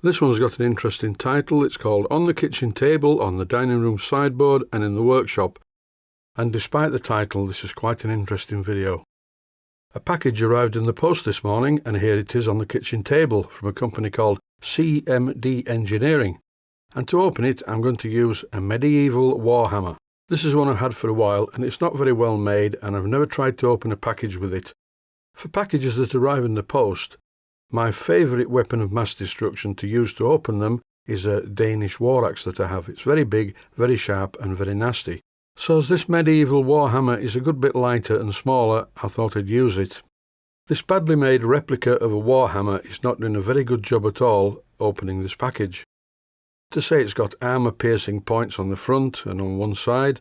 This one's got an interesting title. It's called On the Kitchen Table, on the Dining Room Sideboard and in the Workshop. And despite the title, this is quite an interesting video. A package arrived in the post this morning, and here it is on the kitchen table from a company called CMD Engineering. And to open it, I'm going to use a medieval war hammer. This is one I've had for a while, and it's not very well made, and I've never tried to open a package with it. For packages that arrive in the post, my favourite weapon of mass destruction to use to open them is a Danish war axe that I have. It's very big, very sharp and very nasty. So as this medieval war hammer is a good bit lighter and smaller, I thought I'd use it. This badly made replica of a war hammer is not doing a very good job at all opening this package. To say it's got armour-piercing points on the front and on one side,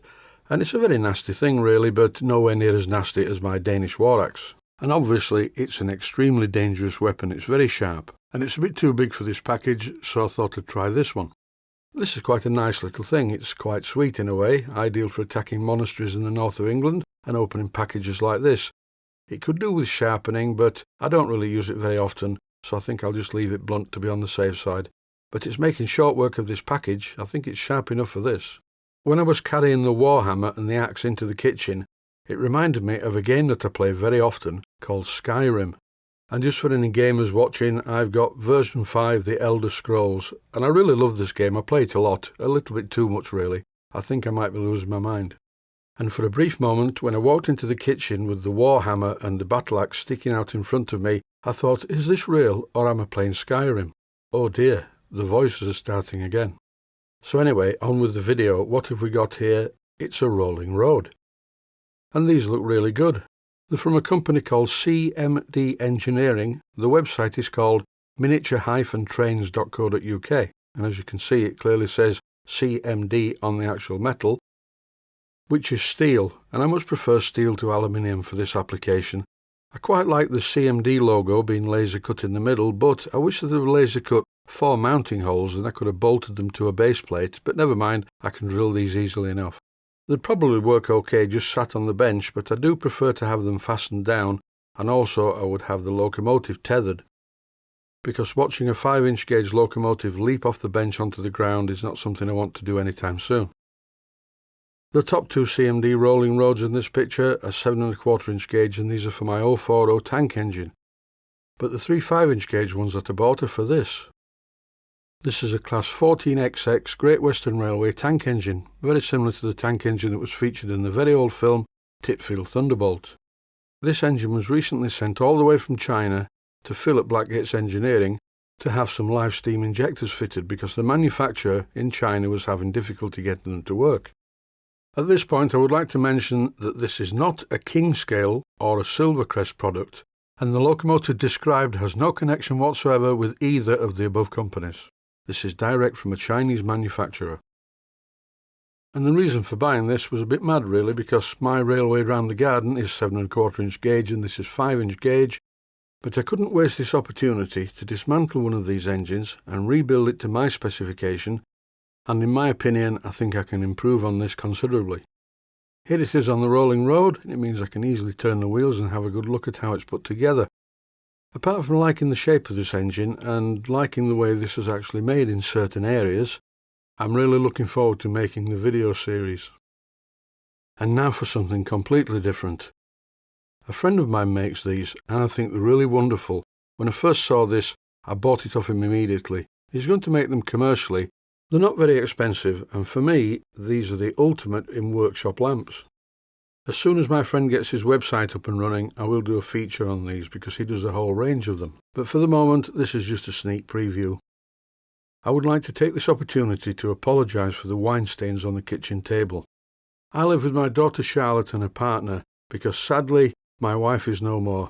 and it's a very nasty thing really, but nowhere near as nasty as my Danish war axe. And obviously it's an extremely dangerous weapon. It's very sharp, and it's a bit too big for this package, so I thought I'd try this one. This is quite a nice little thing. It's quite sweet in a way, ideal for attacking monasteries in the north of England and opening packages like this. It could do with sharpening, but I don't really use it very often, so I think I'll just leave it blunt to be on the safe side. But it's making short work of this package. I think it's sharp enough for this. When I was carrying the war hammer and the axe into the kitchen, it reminded me of a game that I play very often called Skyrim. And just for any gamers watching, I've got version 5, The Elder Scrolls, and I really love this game. I play it a lot, a little bit too much really. I think I might be losing my mind. And for a brief moment, when I walked into the kitchen with the war hammer and the battle axe sticking out in front of me, I thought, is this real or am I playing Skyrim? Oh dear, the voices are starting again. So anyway, on with the video. What have we got here? It's a rolling road. And these look really good. They're from a company called CMD Engineering. The website is called miniature-trains.co.uk, and as you can see it clearly says CMD on the actual metal, which is steel, and I much prefer steel to aluminium for this application. I quite like the CMD logo being laser cut in the middle, but I wish that they were laser cut 4 mounting holes and I could have bolted them to a base plate, but never mind, I can drill these easily enough. They'd probably work okay just sat on the bench, but I do prefer to have them fastened down, and also I would have the locomotive tethered, because watching a 5-inch gauge locomotive leap off the bench onto the ground is not something I want to do anytime soon. The top 2 CMD rolling roads in this picture are 7¼ inch gauge, and these are for my 040 tank engine, but the 3 5-inch gauge ones that I bought are for this. This is a Class 14XX Great Western Railway tank engine, very similar to the tank engine that was featured in the very old film Titfield Thunderbolt. This engine was recently sent all the way from China to Philip Blackgate's Engineering to have some live steam injectors fitted because the manufacturer in China was having difficulty getting them to work. At this point I would like to mention that this is not a King Scale or a Silvercrest product, and the locomotive described has no connection whatsoever with either of the above companies. This is direct from a Chinese manufacturer. And the reason for buying this was a bit mad really, because my railway round the garden is 7¼ inch gauge and this is 5-inch gauge, but I couldn't waste this opportunity to dismantle one of these engines and rebuild it to my specification, and in my opinion I think I can improve on this considerably. Here it is on the rolling road, and it means I can easily turn the wheels and have a good look at how it's put together. Apart from liking the shape of this engine and liking the way this is actually made in certain areas, I'm really looking forward to making the video series. And now for something completely different. A friend of mine makes these and I think they're really wonderful. When I first saw this, I bought it off him immediately. He's going to make them commercially. They're not very expensive, and for me, these are the ultimate in workshop lamps. As soon as my friend gets his website up and running, I will do a feature on these because he does a whole range of them. But for the moment, this is just a sneak preview. I would like to take this opportunity to apologise for the wine stains on the kitchen table. I live with my daughter Charlotte and her partner because sadly, my wife is no more.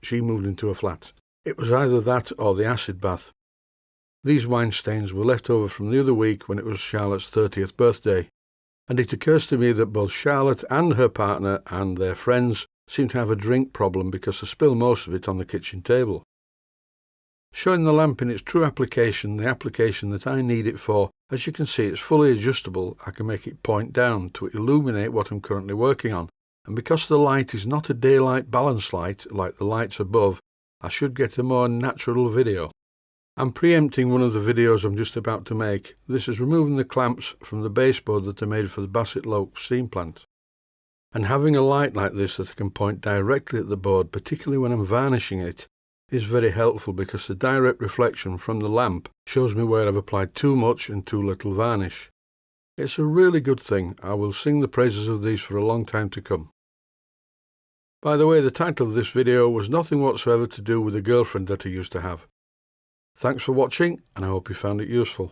She moved into a flat. It was either that or the acid bath. These wine stains were left over from the other week when it was Charlotte's 30th birthday. And it occurs to me that both Charlotte and her partner and their friends seem to have a drink problem because they spill most of it on the kitchen table. Showing the lamp in its true application, the application that I need it for, as you can see it's fully adjustable. I can make it point down to illuminate what I'm currently working on, and because the light is not a daylight balance light like the lights above, I should get a more natural video. I'm preempting one of the videos I'm just about to make. This is removing the clamps from the baseboard that are made for the Bassett Loke steam plant. And having a light like this that I can point directly at the board, particularly when I'm varnishing it, is very helpful because the direct reflection from the lamp shows me where I've applied too much and too little varnish. It's a really good thing. I will sing the praises of these for a long time to come. By the way, the title of this video was nothing whatsoever to do with a girlfriend that I used to have. Thanks for watching, and I hope you found it useful.